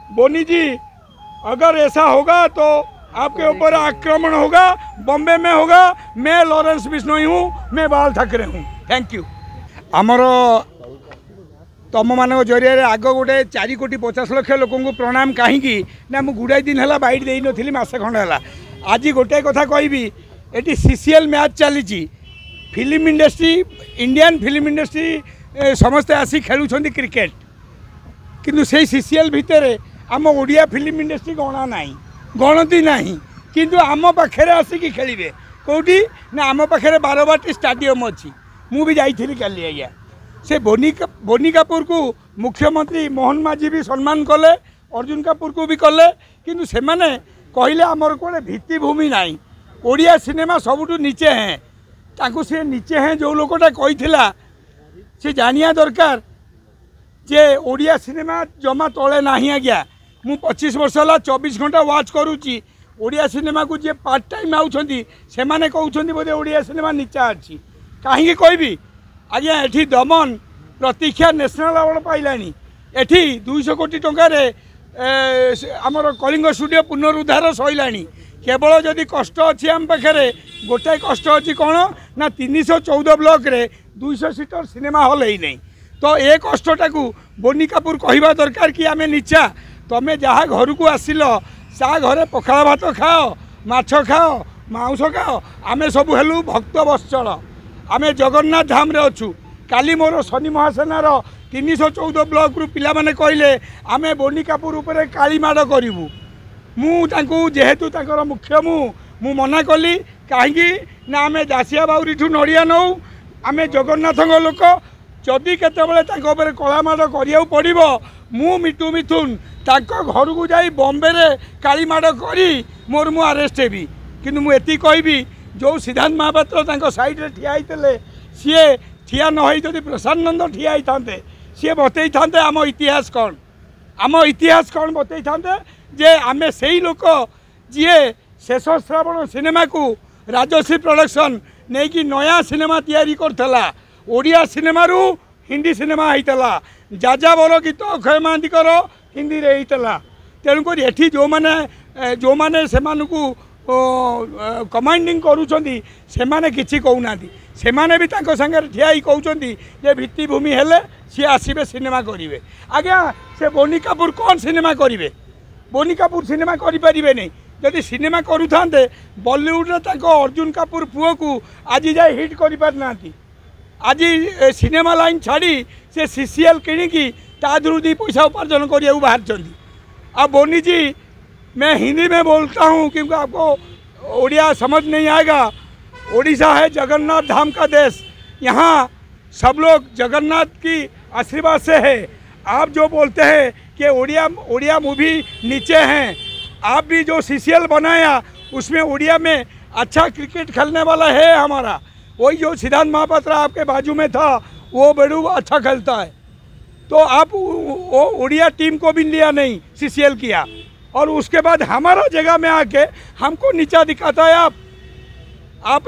बोनी जी अगर ऐसा होगा तो आपके ऊपर आक्रमण होगा, बॉम्बे में होगा। मैं लॉरेंस बिश्नोई हूँ, मैं बाल ठाकरे हूँ। Thank you. आमर तुम मान जरिए आग गोटे 4,50,00,000 लोक प्रणाम कहीं ना मु गुड़ाई दिन है बैठ दे नी मसे खंड है। आज गोटे कथा कहबी ये सीसीएल मैच चली film industry Indian film industry समस्ते आसी खेलुं क्रिकेट किंतु से सीसीएल भितर आम ओडिया फिल्म इंडस्ट्री गणा ना गणती ना किंतु आम पाखे आसिक खेलिए कौटी ना आम पाखे बारबाटी स्टाडियम अच्छी मु भी जाइली काली आज्ञा से बोनी कपूर को मुख्यमंत्री मोहन माझी भी सम्मान कले अर्जुन कपूर को भी कले किंतु से माने कहले आमर कौन भित्तिभूमि ना ओडिया सिनेमा सबुठू नीचे हैं ताकू से नीचे हैं जो लोकटा कही से जानिया दरकार जे ओडिया सिनेमा जमा तले ना आज्ञा मु 25 वर्ष है 24 घंटा वाच करुच्ची ओडिया सिनेमा को जे पार्ट टाइम आउछंती से माने कहउछंती बोधे ओडिया सिनेमा नीचा अच्छी कहीं कहबी आज्ञा एठी दमन प्रतीक्षा नेशनल अवार्ड पाइलानी एठी 200 कोटी टंकार आमर कलिंग स्टूडियो पुनरुद्धार सैलानी केवल जदि कष्ट अच्छी आम पाखे गोटाए कष्ट अच्छी कौन ना 314 ब्लॉक रे 200 सीटर सिनेमा हॉल ही नहीं तो ए कष्टा को बोनी कपूर कहवा दरकार कि आम नीचा तमें जहाँ घर को आसिल सा घरे पखाला भात खाओ माछ खाओ मांस खाओ आमे सब हेलु भक्त वत्सल आमे जगन्नाथ धाम रे अच्छु काली मोर शनि महासेनार 314 ब्लॉक रु पिला माने कहले आमे बोनी कपूर उपरे काली माड़ करिवु मु तांको जेहेतु तांकर मुख्य मु मना कली कहीं ना आमे दासिया बाउरी ठू नड़िया नौ आमे जगन्नाथ लोक जदि केतबेले तांको उपरे कला माड़ करिया पड़िबो मु मिटू मिथुन तांको घर को जाई बॉम्बे रे काली माड़ करी मोर मु अरेस्ट हेबी किंतु मु एति कहबी जो सिद्धांत महापात्र तांको साइड रे ठिया होइतले सीए ठिया न होई जदि प्रसाद नंद ठिया होइथांते सीए बतई थांते आम इतिहास कौन बतई थांते जे आमे सेही लोक जीए शेष श्रावण सिनेमा को राजश्री प्रोडक्शन नहीं कि नया सिनेमा तैयारी करथला ओडिया सिनेमा रु हिंदी सिनेमा होइतला जाजाबर गीत अक्षय महांतीकर हिंदी रे होइतला तेणुक एठी जो माने सेमानकु कमांडिंग करूछंती सेमाने किछि कहउनांती सेमाने भी तांको संगे ठिया ही कहउछंती जे भित्तिभूमि हेले सी आसीबे सिनेमा करिवे आज्ञा से बोनी कपूर कौन सिनेमा करिवे बोनी कपूर सिनेमा करि परिबे नहीं जदि सिनेमा करूथांते बॉलीवुड रे तांको अर्जुन कपूर पुओ को आज जाए हिट करि पार नांती आज सिनेमा लाइन छाड़ी से सीसीएल किणिकी तादरू दी पैसा उपार्जन करिया बाहर चंदी। अब बोनी जी मैं हिंदी में बोलता हूँ क्योंकि आपको ओडिया समझ नहीं आएगा। ओडिशा है जगन्नाथ धाम का देश, यहाँ सब लोग जगन्नाथ की आशीर्वाद से है। आप जो बोलते हैं कि ओडिया मूवी नीचे हैं, आप भी जो सीसीएल बनाया उसमें ओडिया में अच्छा क्रिकेट खेलने वाला है हमारा, वही जो सिद्धांत महापात्र आपके बाजू में था वो बड़ू अच्छा खेलता है। तो आप वो ओडिया टीम को भी लिया नहीं, सीसीएल किया और उसके बाद हमारा जगह में आके हमको नीचा दिखाता है। आप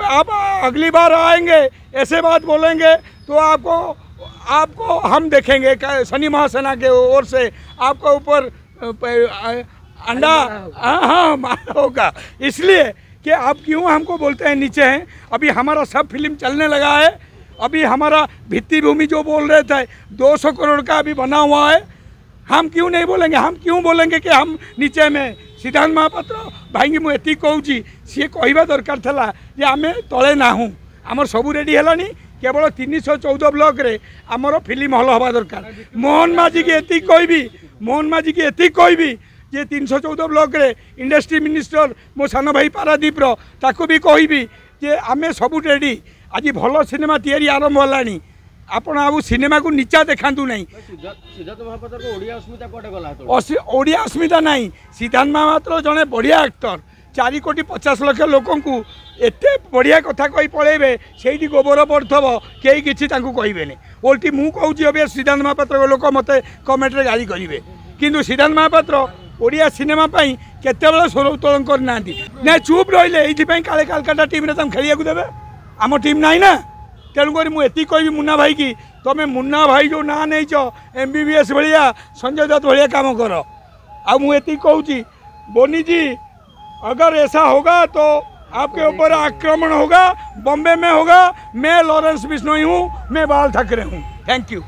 अगली बार आएंगे ऐसे बात बोलेंगे तो आपको हम देखेंगे शनि महासेना के ओर से आपको ऊपर अंडा हाँ होगा। इसलिए कि आप क्यों हमको बोलते हैं नीचे हैं। अभी हमारा सब फिल्म चलने लगा है। अभी हमारा भित्तिभूमि जो बोल रहे थे 200 करोड़ का अभी बना हुआ है। हम क्यों नहीं बोलेंगे, हम क्यों बोलेंगे कि हम नीचे में। सिद्धांत महापात्र भाई मुझे एति कहूँ सी कहवा दरकार था जे आम तले ना हूँ, आमर सबू रेडी है केवल 314 ब्लॉक रे आमर फिल्म हल हवा दरकार। मोहन माझी की एति कहबी जे 314 ब्लॉक रे इंडस्ट्री मिनिस्टर मो सान भाई पारादीप ताको भी कहबी जे आमे सबू रेडी। आज भल सिनेमा तैयारी आरंभ है। आपण आबू सिनेमा को नीचा देखातु नहीं। सिद्धांत महापात्र को ओडिया अस्मिता कोटे गला ओडिया अस्मिता नहीं। सिद्धांत महापात्र जड़े बढ़िया एक्टर 4,50,00,000 लोक एते बढ़िया कथा कही पड़े से गोबर पड़थब कई किसी कहबेनि। ओल्टी मु कहूँ सिद्धांत महापात्र लोक मत कमेंट रे गाली करेंगे किंतु सिद्धांत महापात्र ओडिया सिनेमा केते स्वर उत्तोलन करना ना चुप रही ये काले कालकाटा टीम रे खेलिया देवे आम टीम ना ना। तेणुक मुझे कहबी मुन्ना भाई की तुम मुन्ना भाई जो ना नहीं MBBS भाया संजय दत्त भाया काम कर अब मुझे एति कहूँ बोनी जी, अगर ऐसा होगा तो आपके ऊपर आक्रमण होगा, बॉम्बे में होगा। मैं लॉरेंस बिश्नोई हूँ, मैं बाल ठाकरे हूँ। Thank you.